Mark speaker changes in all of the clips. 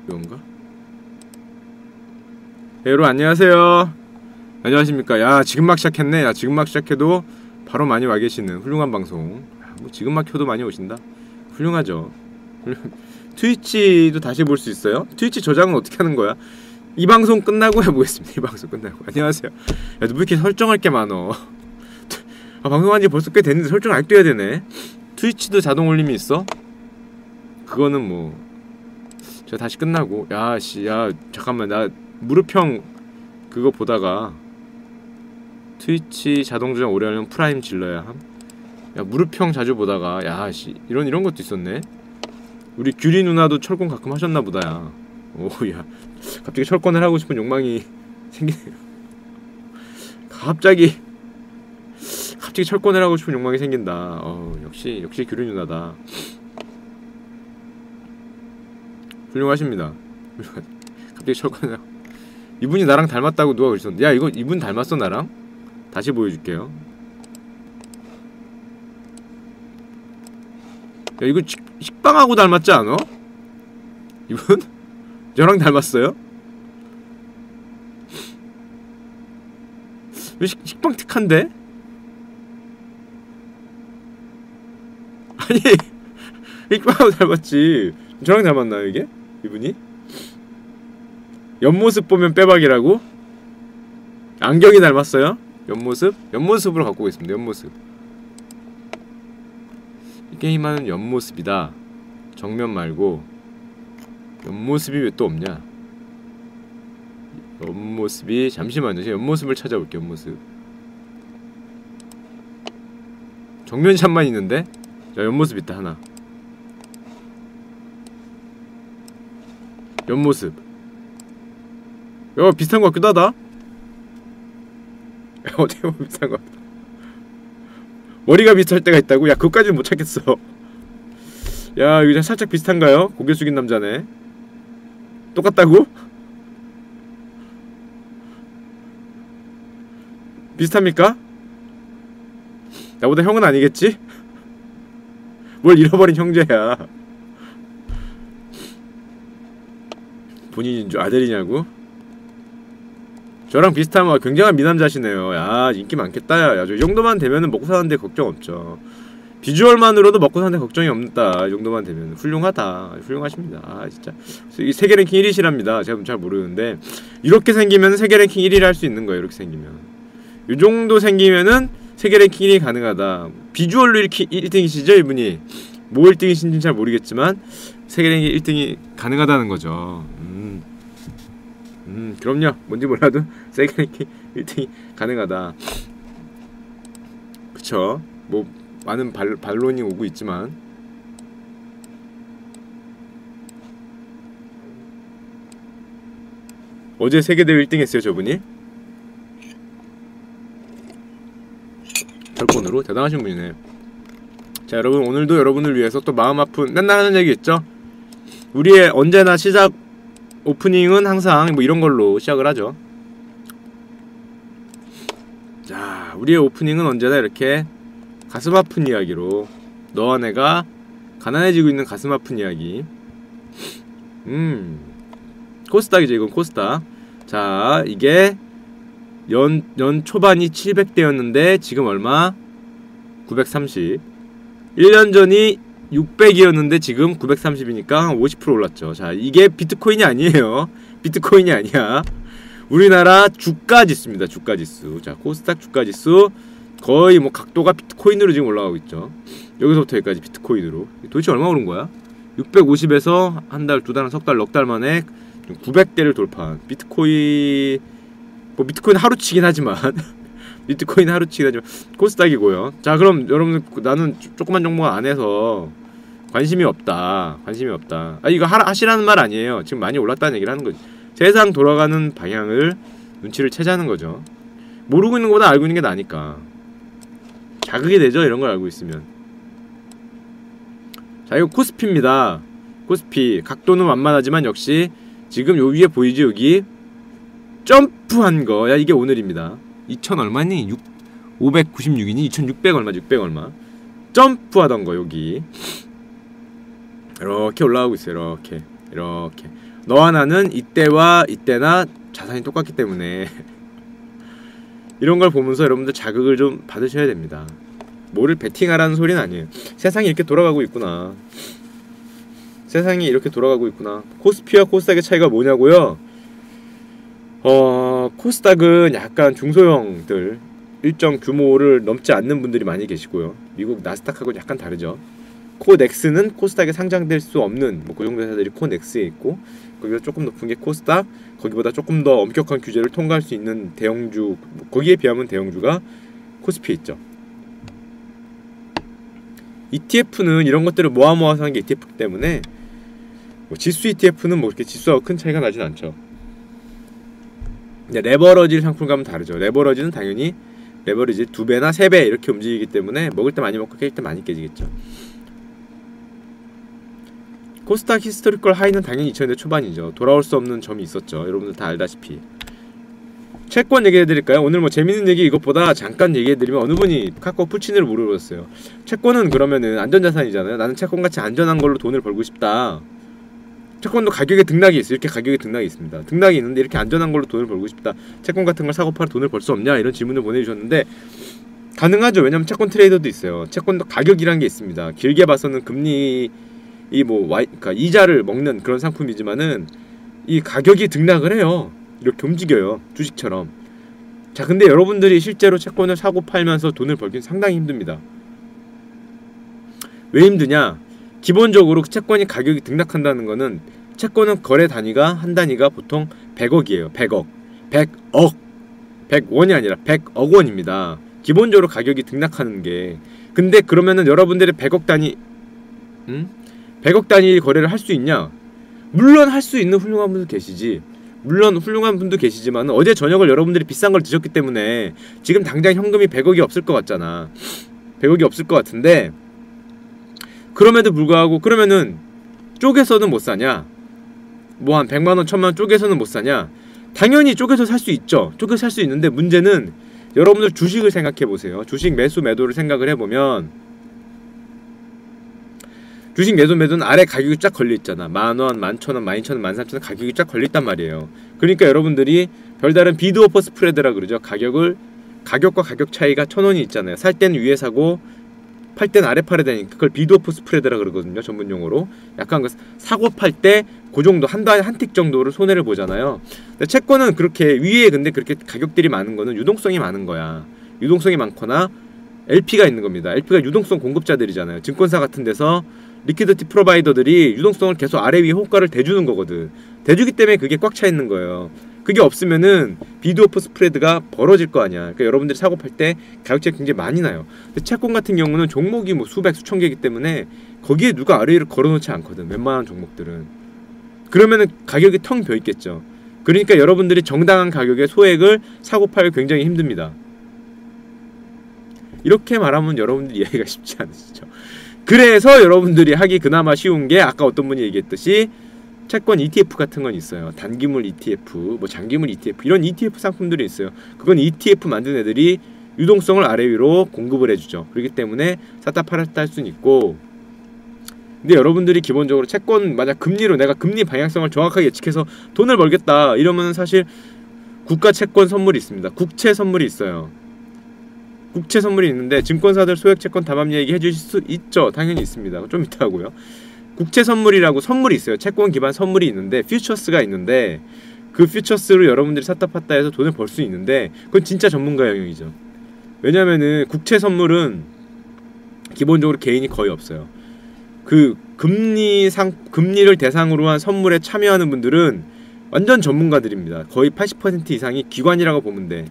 Speaker 1: 이건가? 네, 여러분 안녕하세요. 안녕하십니까. 야 지금 막 시작했네. 야 지금 막 시작해도 바로 많이 와 계시는 훌륭한 방송. 뭐 지금 막 켜도 많이 오신다. 훌륭하죠. 트위치도 다시 볼 수 있어요? 트위치 저장은 어떻게 하는 거야? 이 방송 끝나고 해보겠습니다. 이 방송 끝나고. 안녕하세요. 야, 너 왜 이렇게 설정할 게 많어? 아, 방송한 지 벌써 꽤 됐는데 설정 아직도 해야 되네. 트위치도 자동 올림이 있어? 그거는 뭐 제가 다시 끝나고. 야씨, 야 잠깐만, 나 무릎형 그거 보다가 트위치 자동 저장 오래 하려면 프라임 질러야 함. 야 무릎형 자주 보다가 야씨 이런 것도 있었네. 우리 규리 누나도 철권 가끔 하셨나 보다야. 오야 갑자기 철권을 하고 싶은 욕망이 생기네요. 갑자기 철권을 하고 싶은 욕망이 생긴다. 역시 규리 누나다. 훌륭하십니다. 갑자기 철권을 하고. 이분이 나랑 닮았다고 누가 그러셨는데, 야 이거 이분 닮았어 나랑? 다시 보여줄게요. 야 이거 식빵하고 닮았지 않아? 이분? 저랑 닮았어요? 왜 식빵 특한데? 아니 식빵하고 닮았지. 저랑 닮았나요 이게? 이분이? 옆모습 보면 빼박이라고? 안경이 닮았어요? 옆모습? 옆모습으로 갖고 오겠습니다. 옆모습. 이 게임하는 옆모습이다. 정면 말고 옆모습이 왜 또 없냐? 옆모습이 잠시만요. 제가 옆모습을 찾아볼게요. 옆모습. 정면샷만 있는데? 자 옆모습 있다 하나. 옆모습. 야 비슷한 것 같기도 하다. 어떻게 보면 비슷한 것 같다. 머리가 비슷할 때가 있다고? 야 그것까지는 못 찾겠어. 야 이거 살짝 비슷한가요? 고개 숙인 남자네. 똑같다고? 비슷합니까? 나보다 형은 아니겠지? 뭘 잃어버린 형제야. 본인인 줄 아들이냐고? 저랑 비슷하면 굉장한 미남자시네요. 야 인기 많겠다. 야 저 정도만 되면은 먹고 사는데 걱정 없죠. 비주얼만으로도 먹고 사는데 걱정이 없다. 이 정도만 되면 훌륭하다. 훌륭하십니다. 아 진짜 이 세계 랭킹 1위시랍니다. 제가 잘 모르는데 이렇게 생기면 세계 랭킹 1위를 할 수 있는 거예요. 이렇게 생기면 이 정도 생기면은 세계 랭킹 1위 가능하다. 비주얼로 이렇게 1등이시죠 이분이? 뭐 1등이신지는 잘 모르겠지만 세계 랭킹 1등이 가능하다는 거죠. 그럼요. 뭔지 몰라도 세계 랭킹 1등이 가능하다. 그쵸. 뭐 많은 반론이 오고 있지만 어제 세계대회 1등 했어요 저분이? 철권으로? 대단하신 분이네. 자 여러분 오늘도 여러분을 위해서 또 마음 아픈 맨날 하는 얘기 있죠? 우리의 언제나 시작 오프닝은 항상 뭐 이런 걸로 시작을 하죠. 자 우리의 오프닝은 언제나 이렇게 가슴 아픈 이야기로, 너와 내가 가난해지고 있는 가슴 아픈 이야기. 코스닥이죠 이건. 코스닥. 자 이게 연 초반이 700대였는데 지금 얼마? 930. 1년 전이 600이었는데 지금 930이니까 한 50% 올랐죠. 자 이게 비트코인이 아니에요. 비트코인이 아니야. 우리나라 주가지수입니다. 주가지수. 자 코스닥 주가지수 거의 뭐 각도가 비트코인으로 지금 올라가고 있죠. 여기서부터 여기까지 비트코인으로. 도대체 얼마 오른 거야? 650에서 한 달, 두 달, 석 달, 넉 달 만에 900대를 돌파한 비트코인. 뭐 비트코인 하루치긴 하지만 비트코인 하루치긴 하지만 코스닥이고요. 자 그럼 여러분 나는 조그만 정보가 안 해서 관심이 없다. 관심이 없다. 아 이거 하시라는 말 아니에요. 지금 많이 올랐다는 얘기를 하는 거지. 세상 돌아가는 방향을 눈치를 채자는 거죠. 모르고 있는 것보다 알고 있는 게 나으니까. 자극이 되죠 이런 걸 알고 있으면. 자 이거 코스피입니다. 코스피 각도는 완만하지만 역시 지금 요 위에 보이지 여기 점프한 거. 야 이게 오늘입니다. 2000 얼마니? 596이니? 2600 얼마? 600 얼마? 점프하던 거 여기 이렇게 올라가고 있어요. 이렇게 이렇게 너와 나는 이때와 이때나 자산이 똑같기 때문에 이런 걸 보면서 여러분들 자극을 좀 받으셔야 됩니다. 뭐를 베팅하라는 소리는 아니에요. 세상이 이렇게 돌아가고 있구나. 세상이 이렇게 돌아가고 있구나. 코스피와 코스닥의 차이가 뭐냐고요? 코스닥은 약간 중소형들 일정 규모를 넘지 않는 분들이 많이 계시고요. 미국 나스닥하고 약간 다르죠. 코넥스는 코스닥에 상장될 수 없는 뭐 그 정도 회사들이 코넥스에 있고, 거기가 조금 높은 게 코스닥, 거기보다 조금 더 엄격한 규제를 통과할 수 있는 대형주, 거기에 비하면 대형주가 코스피에 있죠. ETF는 이런 것들을 모아서 하는 게 ETF 때문에 뭐 지수 ETF는 뭐 이렇게 지수하고 큰 차이가 나진 않죠. 근데 레버러지 상품 가면 다르죠. 레버러지는 당연히 레버리지 2배나 3배 이렇게 움직이기 때문에 먹을 때 많이 먹고 깨질 때 많이 깨지겠죠. 코스닥 히스토리컬 하이는 당연히 2000년대 초반이죠. 돌아올 수 없는 점이 있었죠. 여러분들 다 알다시피. 채권 얘기해드릴까요? 오늘 뭐 재밌는 얘기 이것보다 잠깐 얘기해드리면 어느 분이 카카오 풀친으로 물어보셨어요. 채권은 그러면은 안전자산이잖아요. 나는 채권같이 안전한 걸로 돈을 벌고 싶다. 채권도 가격에 등락이 있어요. 이렇게 가격에 등락이 있습니다. 등락이 있는데 이렇게 안전한 걸로 돈을 벌고 싶다. 채권 같은 걸 사고 팔아 돈을 벌 수 없냐? 이런 질문을 보내주셨는데 가능하죠. 왜냐면 채권 트레이더도 있어요. 채권도 가격이란 게 있습니다. 길게 봐서는 금리 그러니까 이자를 먹는 그런 상품이지만은 이 가격이 등락을 해요. 이렇게 움직여요. 주식처럼. 자, 근데 여러분들이 실제로 채권을 사고 팔면서 돈을 벌긴 상당히 힘듭니다. 왜 힘드냐? 기본적으로 채권이 가격이 등락한다는 거는 채권은 거래 단위가 한 단위가 보통 100억이에요. 100억. 100억. 100원이 아니라 100억 원입니다. 기본적으로 가격이 등락하는 게. 근데 그러면은 여러분들이 100억 단위 100억 단위 거래를 할 수 있냐? 물론 할 수 있는 훌륭한 분도 계시지. 물론 훌륭한 분도 계시지만 어제 저녁을 여러분들이 비싼 걸 드셨기 때문에 지금 당장 현금이 100억이 없을 것 같잖아. 100억이 없을 것 같은데 그럼에도 불구하고 그러면은 쪼개서는 못 사냐? 뭐 한 100만원, 1000만원 쪼개서는 못 사냐? 당연히 쪼개서 살 수 있죠. 쪼개서 살 수 있는데 문제는 여러분들 주식을 생각해보세요. 주식 매수 매도를 생각을 해보면 주식 매도는 아래 가격이 쫙 걸려있잖아. 10,000원, 11,000원, 12,000원, 13,000원 가격이 쫙 걸려있단 말이에요. 그러니까 여러분들이 별다른 비드오퍼 스프레드라 그러죠. 가격과 가격 차이가 1,000원이 있잖아요. 살 때는 위에 사고 팔 때는 아래 팔아야 되니까 그걸 비드오퍼 스프레드라 그러거든요. 전문용어로. 약간 그 사고 팔 때 그 정도 한 틱 정도를 손해를 보잖아요. 근데 채권은 그렇게 위에 근데 그렇게 가격들이 많은 거는 유동성이 많은 거야. 유동성이 많거나 LP가 있는 겁니다. LP가 유동성 공급자들이잖아요. 증권사 같은 데서 리퀴디티 프로바이더들이 유동성을 계속 아래 위에 호가를 대주는 거거든. 대주기 때문에 그게 꽉 차 있는 거예요. 그게 없으면은 비드오퍼 스프레드가 벌어질 거 아니야. 그러니까 여러분들이 사고 팔 때 가격 차이 굉장히 많이 나요. 근데 채권 같은 경우는 종목이 뭐 수백 수천 개이기 때문에 거기에 누가 아래 위로 걸어놓지 않거든. 웬만한 종목들은. 그러면은 가격이 텅 벼 있겠죠. 그러니까 여러분들이 정당한 가격에 소액을 사고 팔기 굉장히 힘듭니다. 이렇게 말하면 여러분들 이해가 쉽지 않으시죠. 그래서 여러분들이 하기 그나마 쉬운 게 아까 어떤 분이 얘기했듯이 채권 ETF 같은 건 있어요. 단기물 ETF, 뭐 장기물 ETF 이런 ETF 상품들이 있어요. 그건 ETF 만든 애들이 유동성을 아래 위로 공급을 해주죠. 그렇기 때문에 샀다 팔았다 할 수는 있고. 근데 여러분들이 기본적으로 채권 만약 금리로 내가 금리 방향성을 정확하게 예측해서 돈을 벌겠다 이러면 사실 국가 채권 선물이 있습니다. 국채 선물이 있어요. 국채 선물이 있는데 증권사들 소액 채권 담합 얘기 해주실 수 있죠. 당연히 있습니다. 좀 이따 하고요. 국채 선물이라고 선물이 있어요. 채권 기반 선물이 있는데 퓨처스가 있는데 그 퓨처스로 여러분들이 샀다 팠다 해서 돈을 벌 수 있는데 그건 진짜 전문가 영역이죠. 왜냐면은 국채 선물은 기본적으로 개인이 거의 없어요. 그 금리를 대상으로 한 선물에 참여하는 분들은 완전 전문가들입니다. 거의 80% 이상이 기관이라고 보면 돼.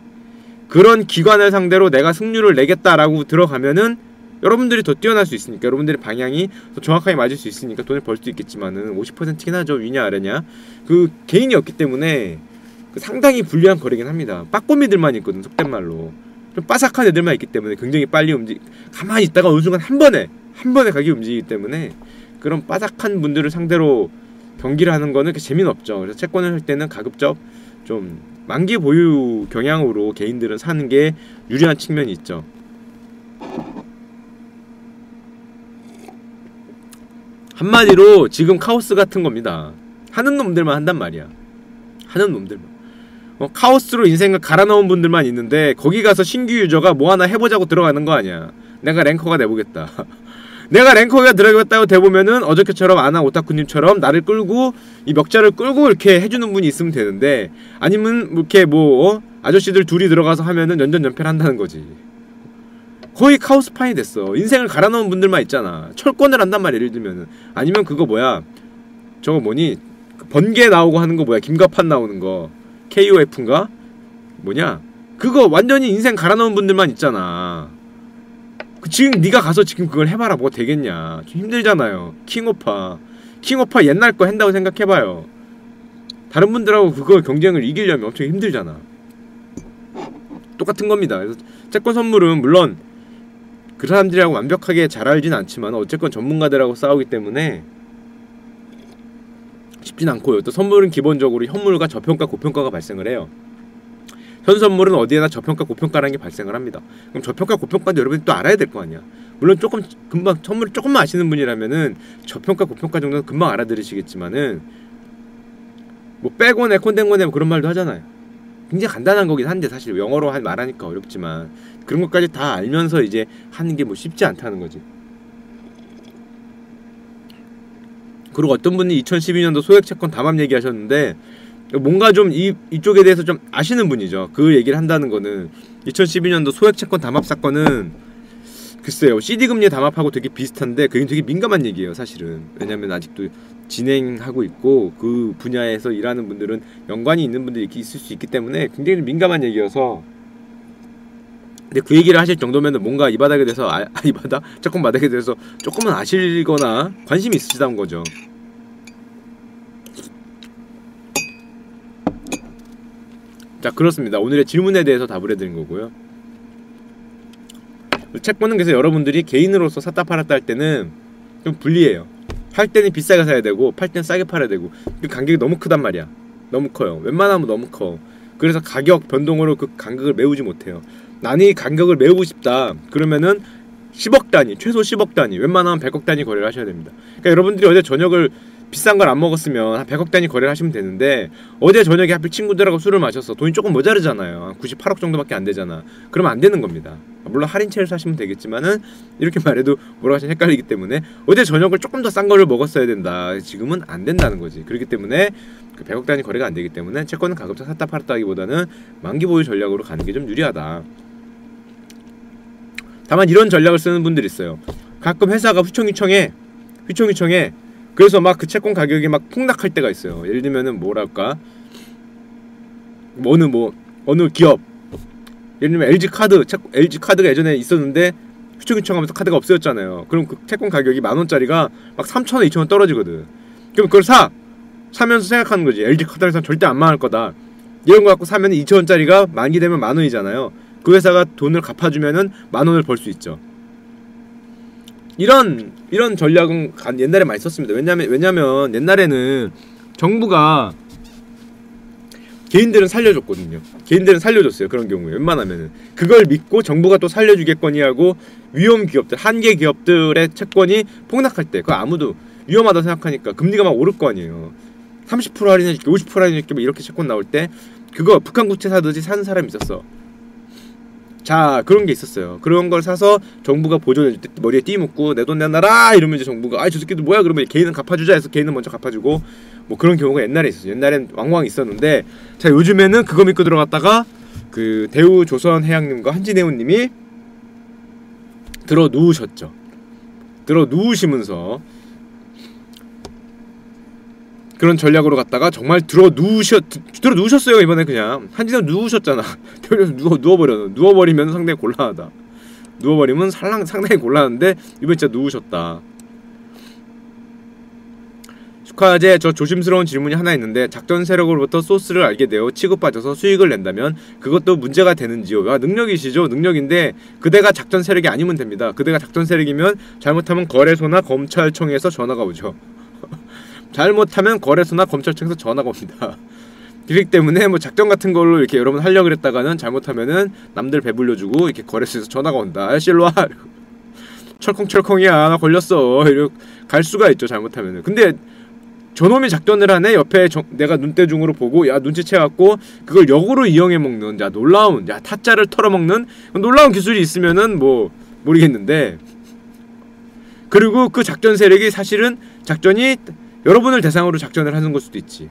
Speaker 1: 그런 기관을 상대로 내가 승률을 내겠다라고 들어가면은 여러분들이 더 뛰어날 수 있으니까 여러분들의 방향이 더 정확하게 맞을 수 있으니까 돈을 벌 수도 있겠지만은 50%긴 하죠. 위냐 아래냐. 그 개인이 없기 때문에 상당히 불리한 거래긴 합니다. 빠꼬미들만 있거든. 속된 말로. 좀 빠삭한 애들만 있기 때문에 굉장히 빨리 가만히 있다가 어느 순간 한 번에 가격이 움직이기 때문에 그런 빠삭한 분들을 상대로 경기를 하는 거는 그렇게 재미는 없죠. 그래서 채권을 할 때는 가급적 좀 만기 보유 경향으로 개인들은 사는 게 유리한 측면이 있죠. 한마디로 지금 카오스 같은 겁니다. 하는 놈들만 한단 말이야. 하는 놈들만. 카오스로 인생을 갈아넣은 분들만 있는데 거기 가서 신규 유저가 뭐 하나 해보자고 들어가는 거 아니야. 내가 랭커가 돼보겠다. 내가 랭커가 들어가겠다고 돼보면은 어저께처럼 아나 오타쿠님처럼 나를 끌고 이 멱자를 끌고 이렇게 해주는 분이 있으면 되는데, 아니면 이렇게 아저씨들 둘이 들어가서 하면은 연전연패를 한다는 거지. 거의 카오스판이 됐어. 인생을 갈아넣은 분들만 있잖아. 철권을 한단 말이야, 예를 들면은. 아니면 그거 뭐야, 저거 뭐니, 번개 나오고 하는 거 뭐야, 김가판 나오는 거 KOF인가? 뭐냐? 그거 완전히 인생 갈아넣은 분들만 있잖아. 지금 네가 가서 지금 그걸 해봐라, 뭐가 되겠냐. 좀 힘들잖아요. 킹오파 옛날 거 한다고 생각해봐요. 다른 분들하고 그거 경쟁을 이기려면 엄청 힘들잖아. 똑같은 겁니다. 그래서 채권 선물은 물론 그 사람들이라고 완벽하게 잘 알진 않지만 어쨌건 전문가들하고 싸우기 때문에 쉽진 않고요. 또 선물은 기본적으로 현물과 저평가, 고평가가 발생을 해요. 현 선물은 어디에나 저평가, 고평가라는 게 발생을 합니다. 그럼 저평가, 고평가도 여러분이 또 알아야 될 거 아니야. 물론 조금 금방 선물을 조금만 아시는 분이라면은 저평가, 고평가 정도는 금방 알아들으시겠지만은 뭐 백원에 콘덴건에 그런 말도 하잖아요. 굉장히 간단한 거긴 한데 사실 영어로 말하니까 어렵지만 그런 것까지 다 알면서 이제 하는 게 뭐 쉽지 않다는 거지. 그리고 어떤 분이 2012년도 소액채권 담합 얘기하셨는데 뭔가 좀 이쪽에 대해서 좀 아시는 분이죠. 그 얘기를 한다는 거는 2012년도 소액채권 담합 사건은 글쎄요, CD금리 담합하고 되게 비슷한데 그게 되게 민감한 얘기예요, 사실은. 왜냐면 아직도 진행하고 있고 그 분야에서 일하는 분들은 연관이 있는 분들이 있을 수 있기 때문에 굉장히 민감한 얘기여서. 근데 그 얘기를 하실 정도면 뭔가 이 바닥에 대해서 이 바닥? 채권 바닥에 대해서 조금은 아시거나 관심이 있으시다는 거죠. 자, 그렇습니다. 오늘의 질문에 대해서 답을 해드린 거고요. 채권은 그래서 여러분들이 개인으로서 샀다 팔았다 할 때는 좀 불리해요. 팔 때는 비싸게 사야 되고 팔 때는 싸게 팔아야 되고 그 간격이 너무 크단 말이야. 너무 커요. 웬만하면 너무 커. 그래서 가격 변동으로 그 간격을 메우지 못해요. 나는 이 간격을 메우고 싶다 그러면은 10억 단위, 최소 10억 단위, 웬만하면 100억 단위 거래를 하셔야 됩니다. 그러니까 여러분들이 어제 저녁을 비싼 걸 안 먹었으면 한 100억 단위 거래를 하시면 되는데 어제 저녁에 하필 친구들하고 술을 마셔서 돈이 조금 모자르잖아요. 98억 정도밖에 안 되잖아. 그러면 안 되는 겁니다. 물론 할인채를 사시면 되겠지만은 이렇게 말해도 뭐라고 하시면 헷갈리기 때문에 어제 저녁을 조금 더 싼 거를 먹었어야 된다. 지금은 안 된다는 거지. 그렇기 때문에 그 100억 단위 거래가 안 되기 때문에 채권은 가급적 샀다 팔았다 하기보다는 만기 보유 전략으로 가는 게 좀 유리하다. 다만 이런 전략을 쓰는 분들이 있어요. 가끔 회사가 휘청휘청해. 그래서 막 그 채권 가격이 막 폭락할 때가 있어요. 예를 들면은 뭐랄까, 어느 기업, 예를 들면 LG카드가 예전에 있었는데 휘청휘청하면서 카드가 없어졌잖아요. 그럼 그 채권 가격이 10,000원짜리가 막 3,000원, 2,000원 떨어지거든. 그럼 그걸 사면서 생각하는 거지. LG카드를 사면 절대 안 망할 거다. 이런 거 갖고 사면 2,000원짜리가 만기 되면 10,000원이잖아요. 그 회사가 돈을 갚아주면은 10,000원을 벌 수 있죠. 이런 전략은 옛날에 많이 썼습니다. 왜냐면 옛날에는 정부가 개인들은 살려줬거든요. 개인들은 살려줬어요. 그런 경우에 웬만하면은 그걸 믿고 정부가 또 살려주겠거니 하고 위험 기업들, 한계 기업들의 채권이 폭락할 때 그거 아무도 위험하다 생각하니까 금리가 막 오를 거 아니에요. 30% 할인해줄게, 50% 할인해줄게, 이렇게 채권 나올 때 그거 북한 국채 사듯이 사는 사람이 있었어. 자, 그런 게 있었어요. 그런 걸 사서 정부가 보존해줄 때 머리에 띠 묶고 내 돈 내놔라 이러면 이제 정부가 저 새끼들 뭐야 그러면 개인은 갚아주자 해서 개인은 먼저 갚아주고 뭐 그런 경우가 옛날에 있었어요. 옛날엔 왕왕 있었는데 자, 요즘에는 그거 믿고 들어갔다가 그 대우조선해양님과 한진해운님이 들어 누우셨죠. 들어 누우시면서 그런 전략으로 갔다가 정말 들어 누우셨어요. 이번에 그냥 한진해운 누우셨잖아. 누워버리면 상당히 곤란하다. 누워버리면 상당히 곤란한데 이번 진짜 누우셨다. 축하제. 저 조심스러운 질문이 하나 있는데 작전 세력으로부터 소스를 알게 되어 치고빠져서 수익을 낸다면 그것도 문제가 되는지요? 능력이시죠? 능력인데 그대가 작전 세력이 아니면 됩니다. 그대가 작전 세력이면 잘못하면 거래소나 검찰청에서 전화가 오죠. 잘못하면 거래소나 검찰청에서 전화가 옵니다. 그렇기 때문에 뭐 작전 같은 걸로 이렇게 여러분 하려고 그랬다가는 잘못하면은 남들 배불려주고 이렇게 거래소에서 전화가 온다. 아저씨 일로와. 철컹철컹이야 나 걸렸어. 이렇게 갈 수가 있죠. 잘못하면은. 근데 저놈이 작전을 하네. 옆에 내가 눈대중으로 보고 야 눈치채갖고 그걸 역으로 이용해 먹는 야 놀라운 야 타짜를 털어먹는 놀라운 기술이 있으면은 뭐 모르겠는데 그리고 그 작전 세력이 사실은 작전이 여러분을 대상으로 작전을 하는 걸 수도 있지.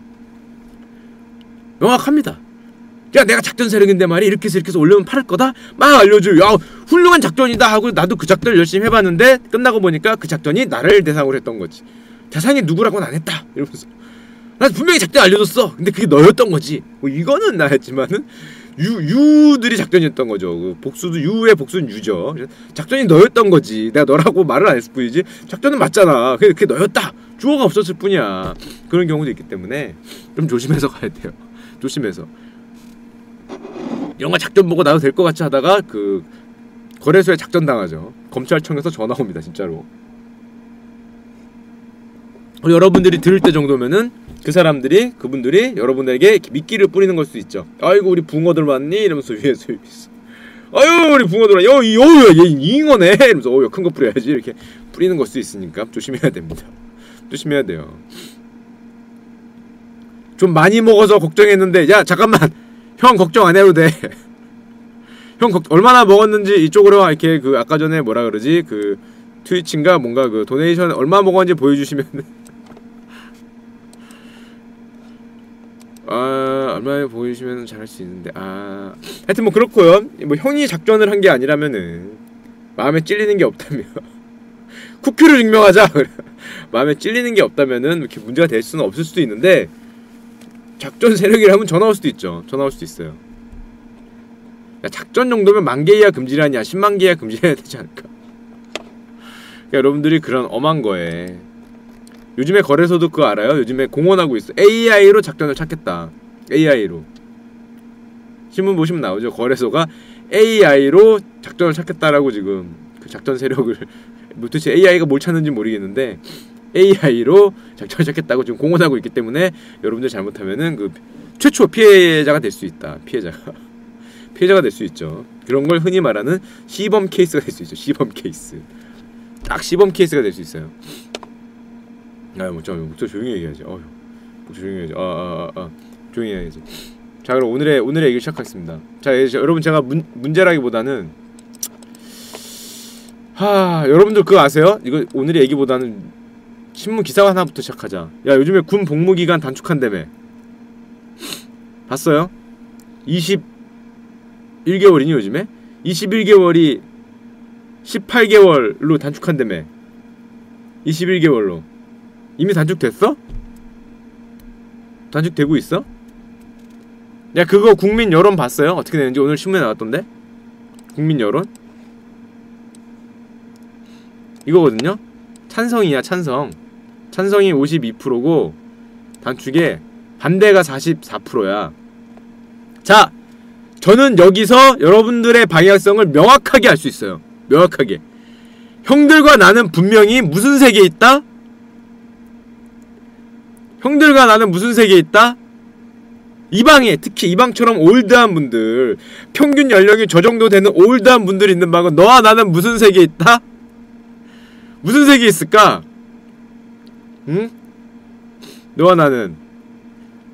Speaker 1: 명확합니다. 야 내가 작전 세력인데 말이야 이렇게 해서 올려면 팔을 거다? 막 알려줘. 야 훌륭한 작전이다 하고 나도 그 작전을 열심히 해봤는데 끝나고 보니까 그 작전이 나를 대상으로 했던 거지. 대상이 누구라고는 안 했다 이러면서 난 분명히 작전 알려줬어. 근데 그게 너였던 거지. 뭐 이거는 나였지만은 유들이 작전이었던 거죠. 그 복수도 유의 복수는 유죠. 작전이 너였던 거지. 내가 너라고 말을 안 했을 뿐이지 작전은 맞잖아. 그게 너였다. 주어가 없었을 뿐이야. 그런 경우도 있기 때문에 좀 조심해서 가야 돼요. 조심해서. 영화 작전 보고 나도 될 것 같이 하다가 그 거래소에 작전 당하죠. 검찰청에서 전화 옵니다. 진짜로. 여러분들이 들을 때 정도면은 그분들이 여러분에게 미끼를 뿌리는 걸 수 있죠. 아이고 우리 붕어들 왔니? 이러면서 위에서 있어. 아유 우리 붕어들 왔니? 얘 잉어네? 이러면서 큰 거 뿌려야지. 이렇게 뿌리는 걸 수 있으니까 조심해야 됩니다. 조심해야 돼요. 좀 많이 먹어서 걱정했는데 야 잠깐만 형 걱정 안 해도 돼. 형 얼마나 먹었는지 이쪽으로 이렇게 그 아까 전에 뭐라 그러지 그 트위치인가 뭔가 그 도네이션 얼마 먹었는지 보여주시면 얼마나 보여주시면 잘할 수 있는데 하여튼 뭐 그렇고요. 뭐 형이 작전을 한 게 아니라면은 마음에 찔리는 게 없다면 쿠큐를 증명하자. 마음에 찔리는 게 없다면은 이렇게 문제가 될 수는 없을 수도 있는데 작전 세력이라면 전화 올 수도 있죠. 전화 올 수도 있어요. 야, 작전 정도면 10,000개 이하 금지라냐 10만 개 이하 금지해야 되지 않을까. 그러니까 여러분들이 그런 엄한 거에 요즘에 거래소도 그거 알아요? 요즘에 공언하고 있어. AI로 작전을 찾겠다. AI로 신문 보시면 나오죠. 거래소가 AI로 작전을 찾겠다라고 지금 그 작전 세력을 도대체 AI가 뭘 찾는지 모르겠는데 AI로 작전을 찾겠다고 지금 공언하고 있기 때문에 여러분들 잘못하면은 그 최초 피해자가 될 수 있다. 피해자가 될 수 있죠. 그런 걸 흔히 말하는 시범 케이스가 될 수 있죠. 시범 케이스. 딱 시범 케이스가 될 수 있어요. 목소리 조용히 얘기해야지. 목소리 조용히 해야지. 조용히 해야지. 자, 그럼 오늘의 얘기를 시작하겠습니다. 자, 여러분 제가 문제라기보다는 여러분들 그거 아세요? 이거 오늘의 얘기보다는 신문 기사 하나부터 시작하자. 야, 요즘에 군 복무 기간 단축한다며. 봤어요? 21개월이니 요즘에? 21개월이 18개월로 단축한다며. 21개월로. 이미 단축됐어? 단축되고 있어? 야 그거 국민 여론 봤어요? 어떻게 되는지 오늘 신문에 나왔던데? 국민 여론? 이거거든요? 찬성이야 찬성. 찬성이 52%고 단축에 반대가 44%야. 자! 저는 여기서 여러분들의 방향성을 명확하게 알 수 있어요. 명확하게. 형들과 나는 분명히 무슨 세계에 있다? 형들과 나는 무슨 세계에 있다? 이방에 특히 이방처럼 올드한 분들 평균 연령이 저 정도 되는 올드한 분들이 있는 방은 너와 나는 무슨 세계에 있다? 무슨 세계에 있을까? 응? 너와 나는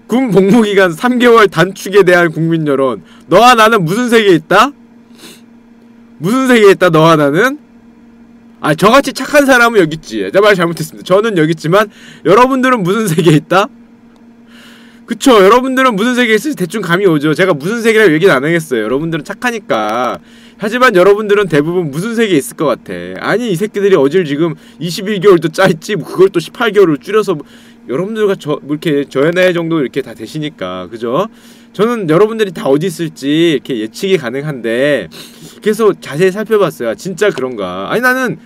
Speaker 1: 군 복무기간 3개월 단축에 대한 국민 여론 너와 나는 무슨 세계에 있다? 무슨 세계에 있다 너와 나는? 저같이 착한 사람은 여기 있지. 제가 말 잘못했습니다. 저는 여기 있지만 여러분들은 무슨 세계에 있다? 그쵸. 여러분들은 무슨 세계에 있을지 대충 감이 오죠. 제가 무슨 세계라고 얘기는 안 하겠어요. 여러분들은 착하니까. 하지만 여러분들은 대부분 무슨 세계에 있을 것 같아. 아니 이 새끼들이 어딜 지금 21개월도 짜있지 뭐 그걸 또 18개월을 줄여서 여러분들과 이렇게 저의 나이 정도 이렇게 다 되시니까 그죠? 저는 여러분들이 다 어디 있을지 이렇게 예측이 가능한데 그래서 자세히 살펴봤어요. 진짜 그런가? 아니 나는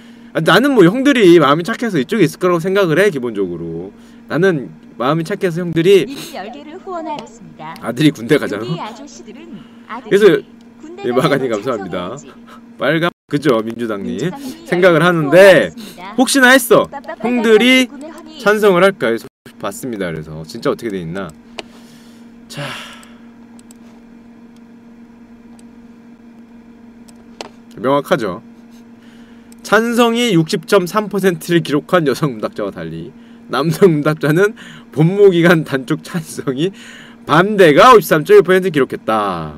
Speaker 1: 뭐 형들이 마음이 착해서 이쪽에 있을 거라고 생각을 해. 기본적으로 나는 마음이 착해서 형들이 아들이 군대 가잖아. 그래서 예마가님 감사합니다. 빨간 그죠 민주당님 생각을 하는데 혹시나 했어. 형들이 찬성을 할까 해서 봤습니다. 그래서 진짜 어떻게 돼 있나? 자. 명확하죠. 찬성이 60.3%를 기록한 여성 문학자와 달리 남성 응답자는 본무기간 단축 찬성이 반대가 53.1% 기록했다.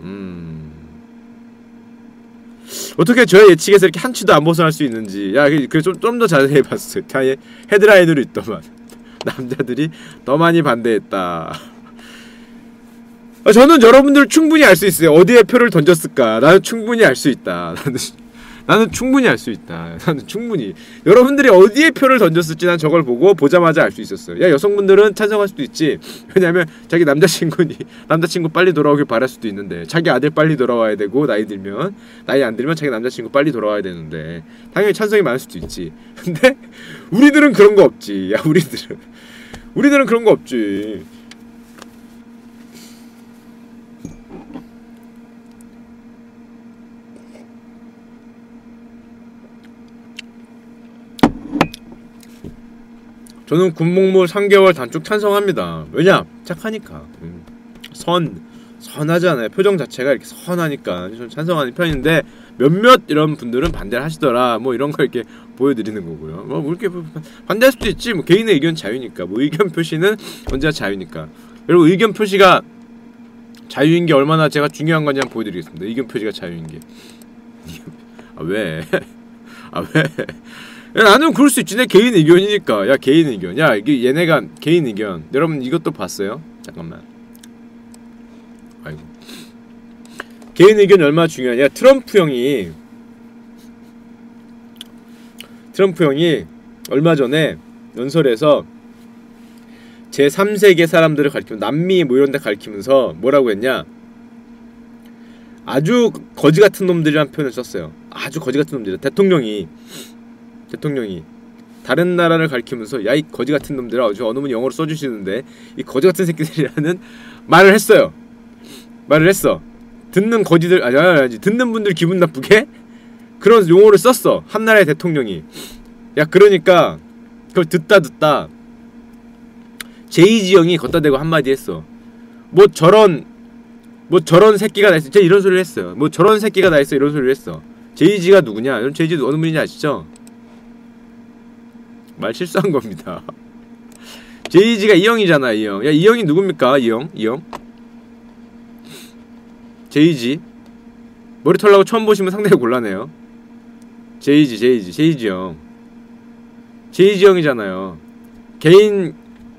Speaker 1: 어떻게 저의 예측에서 이렇게 한치도 안 벗어날 수 있는지. 야, 그래 좀 더 자세히 봤어요. 헤드라인으로 있더만. 남자들이 더 많이 반대했다. 저는 여러분들 충분히 알 수 있어요. 어디에 표를 던졌을까? 나는 충분히 알 수 있다. 나는 충분히 알 수 있다. 나는 충분히. 여러분들이 어디에 표를 던졌을지 난 저걸 보고 보자마자 알 수 있었어요. 야, 여성분들은 찬성할 수도 있지. 왜냐면 자기 남자친구 빨리 돌아오길 바랄 수도 있는데, 자기 아들 빨리 돌아와야 되고, 나이 안 들면 자기 남자친구 빨리 돌아와야 되는데 당연히 찬성이 많을 수도 있지. 근데 우리들은 그런 거 없지. 야, 우리들은 그런 거 없지. 저는 군복무 3개월 단축 찬성합니다. 왜냐? 착하니까. 선하잖아요. 표정 자체가 이렇게 선하니까 저는 찬성하는 편인데, 몇몇 이런 분들은 반대를 하시더라. 뭐 이런 거 이렇게 보여드리는 거고요. 뭐 이렇게 반대할 수도 있지. 뭐 개인의 의견 자유니까. 뭐 의견 표시는 언제나 자유니까. 여러분, 의견 표시가 자유인 게 얼마나 제가 중요한 건지 한번 보여드리겠습니다. 의견 표시가 자유인 게. 아, 왜? 야, 나는 그럴 수 있지. 내 개인 의견이니까. 야, 개인 의견. 야, 이게 얘네가 개인 의견. 여러분 이것도 봤어요? 잠깐만. 아이고. 개인 의견이 얼마나 중요하냐. 트럼프 형이 얼마 전에 연설에서 제3세계 사람들을 가리키면서, 남미 뭐 이런 데 가리키면서 뭐라고 했냐. 아주 거지 같은 놈들이라는 표현을 썼어요. 아주 거지 같은 놈들. 대통령이 다른 나라를 가리키면서, 야, 이 거지 같은 놈들아, 어느 분이 영어로 써주시는데, 이 거지 같은 새끼들이라는 말을 했어요. 듣는 거지들, 아니, 듣는 분들 기분 나쁘게 그런 용어를 썼어. 한 나라의 대통령이. 야, 그러니까 그걸 듣다 제이지 형이 걷다 대고 한마디 했어. 뭐 저런 새끼가 다 있어. 진짜 이런 소리를 했어요. 뭐 저런 새끼가 다 있어. 이런 소리를 했어. 제이지가 누구냐? 이런 제이지 어느 분인지 아시죠? 말 실수한 겁니다. 제이지가 이 형이잖아, 이 형. 야, 이 형이 누굽니까? 이 형. 제이지. 머리 털라고 처음 보시면 상당히 곤란해요. 제이지 형. 제이지 형이잖아요. 개인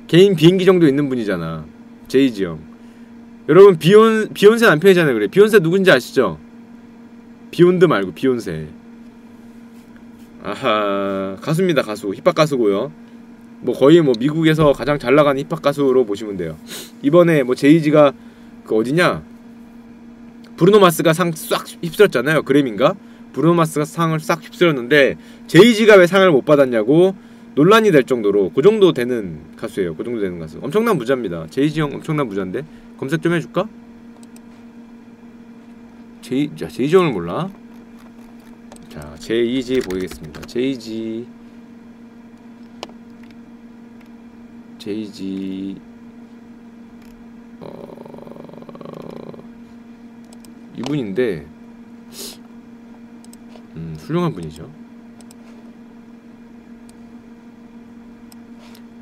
Speaker 1: 비행기 정도 있는 분이잖아. 제이지 형. 여러분, 비욘세 남편이잖아요. 그래. 비욘세 누군지 아시죠? 비욘드 말고 비욘세. 아하, 가수입니다. 가수. 힙합 가수고요. 뭐 거의 뭐 미국에서 가장 잘 나가는 힙합 가수로 보시면 돼요. 이번에 뭐 제이지가 그 어디냐? 브루노 마스가 상 싹 휩쓸었잖아요. 그래미인가? 브루노 마스가 상을 싹 휩쓸었는데 제이지가 왜 상을 못 받았냐고 논란이 될 정도로, 그 정도 되는 가수예요. 그 정도 되는 가수. 엄청난 부자입니다. 제이지 형 엄청난 부자인데 검색 좀 해줄까? 제이지 형을 몰라? 자, 제이지 보이겠습니다. 제이지 이분인데 훌륭한 분이죠.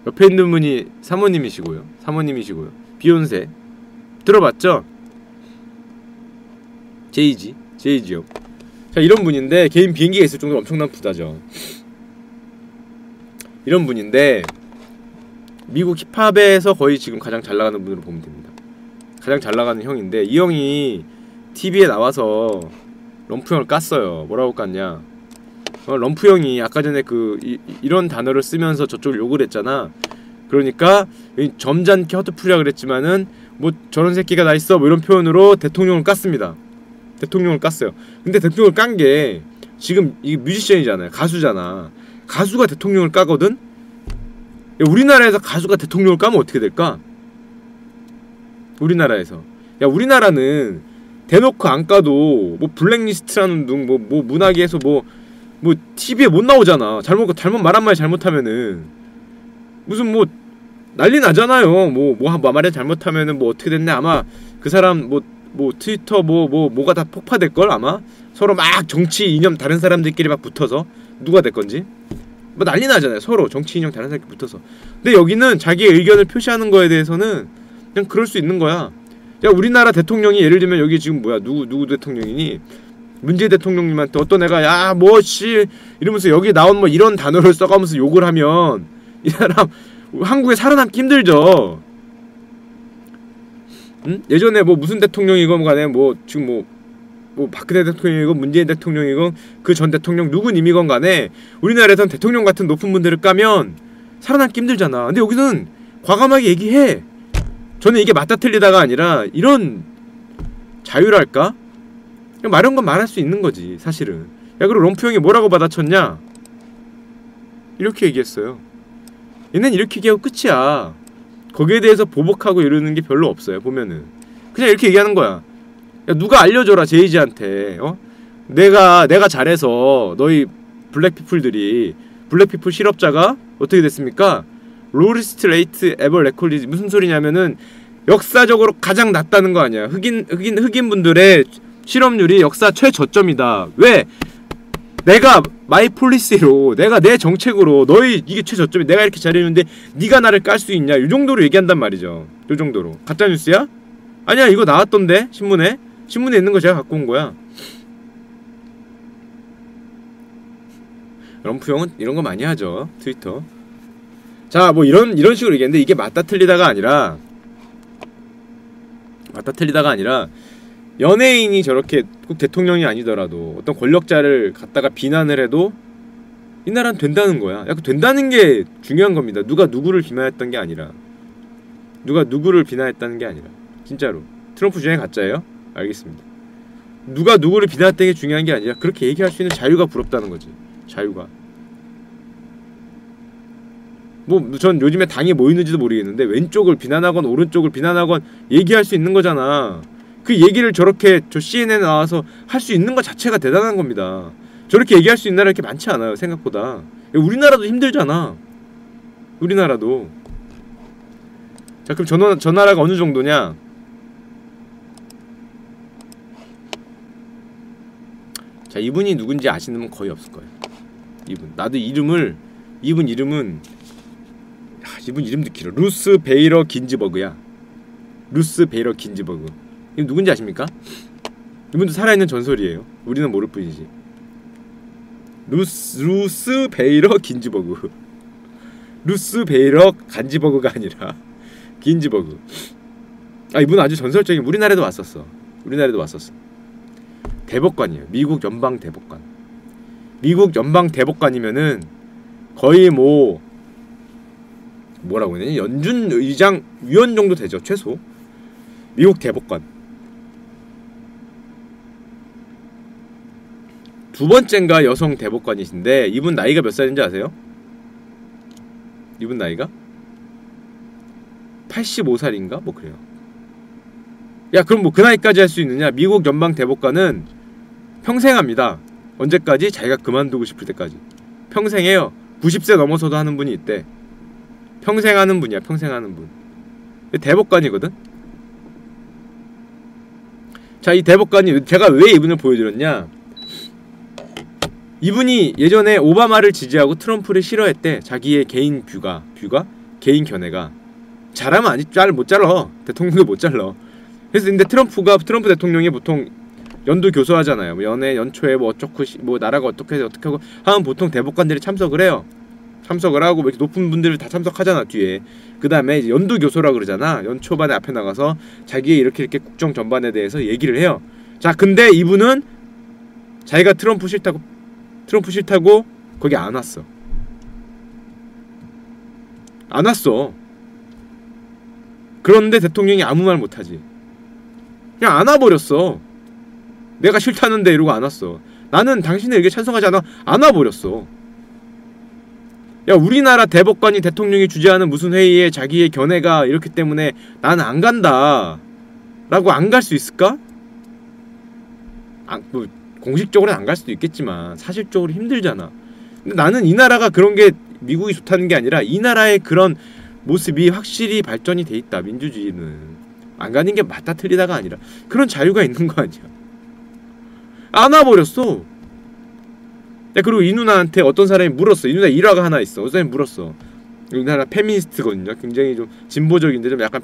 Speaker 1: 옆에 있는 분이 사모님이시고요. 비욘세 들어봤죠? 제이지요. 자, 이런 분인데 개인 비행기가 있을 정도로 엄청난 부자죠. 이런 분인데 미국 힙합에서 거의 지금 가장 잘 나가는 분으로 보면 됩니다. 가장 잘 나가는 형인데, 이 형이 TV에 나와서 럼프 형을 깠어요. 뭐라고 깠냐? 럼프 형이 아까 전에 이런 단어를 쓰면서 저쪽을 욕을 했잖아. 그러니까 점잖게 헛투풀이라 그랬지만은 뭐 저런 새끼가 다 있어 뭐 이런 표현으로 대통령을 깠습니다. 대통령을 깠어요. 근데 대통령을 깐 게, 지금 이게 뮤지션이잖아요. 가수잖아. 가수가 대통령을 까거든? 야, 우리나라에서 가수가 대통령을 까면 어떻게 될까? 우리나라에서. 야, 우리나라는 대놓고 안 까도 뭐 블랙리스트라는 둥 뭐 문화계에서 뭐 TV에 못 나오잖아. 잘못 말 한마디 잘못하면은 무슨 뭐 난리 나잖아요. 뭐 말에 잘못하면은 뭐 어떻게 됐네. 아마 그 사람 뭐 트위터 뭐가 다 폭파될걸 아마. 서로 막 정치 이념 다른 사람들끼리 막 붙어서 누가 될 건지. 뭐 난리 나잖아요. 서로 정치인형 다른 사람이 붙어서. 근데 여기는 자기의 의견을 표시하는 거에 대해서는 그냥 그럴 수 있는 거야. 야, 우리나라 대통령이 예를 들면 여기 지금 뭐야, 누구 대통령이니? 문재인 대통령님한테 어떤 애가 야 뭐 씨 이러면서 여기 나온 뭐 이런 단어를 써가면서 욕을 하면 이 사람 한국에 살아남기 힘들죠. 응? 예전에 뭐 무슨 대통령이건 간에 뭐 지금 뭐 박근혜 대통령이건 문재인 대통령이건 그 전 대통령 누구님이건 간에 우리나라에선 대통령 같은 높은 분들을 까면 살아남기 힘들잖아. 근데 여기는 과감하게 얘기해. 저는 이게 맞다 틀리다가 아니라 이런 자유랄까? 그냥 말한 건 말할 수 있는 거지 사실은. 야, 그리고 럼프 형이 뭐라고 받아쳤냐? 이렇게 얘기했어요. 얘는 이렇게 얘기하고 끝이야. 거기에 대해서 보복하고 이러는 게 별로 없어요. 보면은 그냥 이렇게 얘기하는 거야. 야, 누가 알려줘라 제이지한테. 내가 잘해서 너희 블랙피플들이 블랙피플 실업자가 어떻게 됐습니까? 로리스트 레이트 에버 레콜리지. 무슨 소리냐면은 역사적으로 가장 낮다는 거 아니야. 흑인분들의 실업률이 역사 최저점이다. 왜? 내가 마이 폴리시로 내가 내 정책으로 너희 이게 최저점이 내가 이렇게 잘했는데 네가 나를 깔 수 있냐? 이 정도로 얘기한단 말이죠. 이 정도로. 가짜 뉴스야? 아니야, 이거 나왔던데 신문에 있는 거 제가 갖고 온 거야. 럼프 형은 이런 거 많이 하죠. 트위터. 자, 뭐 이런 식으로 얘기했는데 이게 맞다 틀리다가 아니라 연예인이 저렇게 꼭 대통령이 아니더라도 어떤 권력자를 갖다가 비난을 해도 이 나라는 된다는 거야. 약간 된다는 게 중요한 겁니다. 누가 누구를 비난했던 게 아니라. 누가 누구를 비난했다는 게 아니라. 진짜로. 트럼프 주장이 가짜예요? 알겠습니다. 누가 누구를 비난했다는 게 중요한 게 아니라 그렇게 얘기할 수 있는 자유가 부럽다는 거지. 자유가. 뭐 전 요즘에 당이 뭐 있는지도 모르겠는데 왼쪽을 비난하건 오른쪽을 비난하건 얘기할 수 있는 거잖아. 그 얘기를 저렇게 저 CNN에 나와서 할 수 있는 것 자체가 대단한 겁니다. 저렇게 얘기할 수 있는 나라 이렇게 많지 않아요. 생각보다. 우리나라도 힘들잖아. 우리나라도. 자, 그럼 저 나라가 어느 정도냐? 자, 이분이 누군지 아시는 분 거의 없을 거예요. 나도 이분 이름도 길어. 루스 베이러 긴즈버그야. 루스 베이러 긴즈버그. 이분 누군지 아십니까? 이분도 살아있는 전설이에요. 우리는 모를 뿐이지. 루스 베이러 긴즈버그. 루스 베이러 간지버그가 아니라 긴즈버그. 아, 이분 아주 전설적인. 우리나라에도 왔었어. 대법관이에요. 미국 연방 대법관. 미국 연방 대법관이면은 거의 뭐라고 해야 되니? 연준 의장 위원 정도 되죠. 최소. 미국 대법관. 두 번째인가 여성 대법관이신데 이분 나이가 몇 살인지 아세요? 이분 나이가? 85살인가? 뭐 그래요. 야, 그럼 뭐 그 나이까지 할 수 있느냐? 미국 연방 대법관은 평생 합니다. 언제까지? 자기가 그만두고 싶을 때까지. 평생 해요. 90세 넘어서도 하는 분이 있대. 평생 하는 분이야. 평생 하는 분. 대법관이거든? 자, 이 대법관이 제가 왜 이분을 보여드렸냐? 이분이 예전에 오바마를 지지하고 트럼프를 싫어했대. 자기의 개인 개인 견해가. 잘하면 아니 못 잘라. 대통령도 못 잘라. 그래서 근데 트럼프 대통령이 보통 연두 교수하잖아요. 뭐 연초에 뭐 어쩌고 뭐 나라가 어떻게 하고 하면 보통 대법관들이 참석을 해요. 참석을 하고 뭐 이렇게 높은 분들이 다 참석하잖아 뒤에. 그 다음에 연두 교수라 그러잖아. 연초반에 앞에 나가서 자기의 이렇게 국정 전반에 대해서 얘기를 해요. 자, 근데 이분은 자기가 트럼프 싫다고 거기 안 왔어. 그런데 대통령이 아무 말 못하지. 그냥 안 와버렸어. 내가 싫다는데 이러고 안 왔어. 나는 당신의 의견에 찬성하지 않아. 안 와버렸어. 야, 우리나라 대법관이 대통령이 주재하는 무슨 회의에 자기의 견해가 이렇기 때문에 나는 안 간다 라고 안 갈 수 있을까? 뭐 공식적으로는 안 갈 수도 있겠지만 사실적으로 힘들잖아. 근데 나는 이 나라가 그런 게 미국이 좋다는 게 아니라 이 나라의 그런 모습이 확실히 발전이 돼 있다. 민주주의는 안 가는 게 맞다 틀리다가 아니라 그런 자유가 있는 거 아니야. 안 와버렸어. 그리고 이 누나한테 어떤 사람이 물었어. 이 누나 일화가 하나 있어. 어떤 사람이 물었어. 이 누나 페미니스트거든요. 굉장히 좀 진보적인데 좀 약간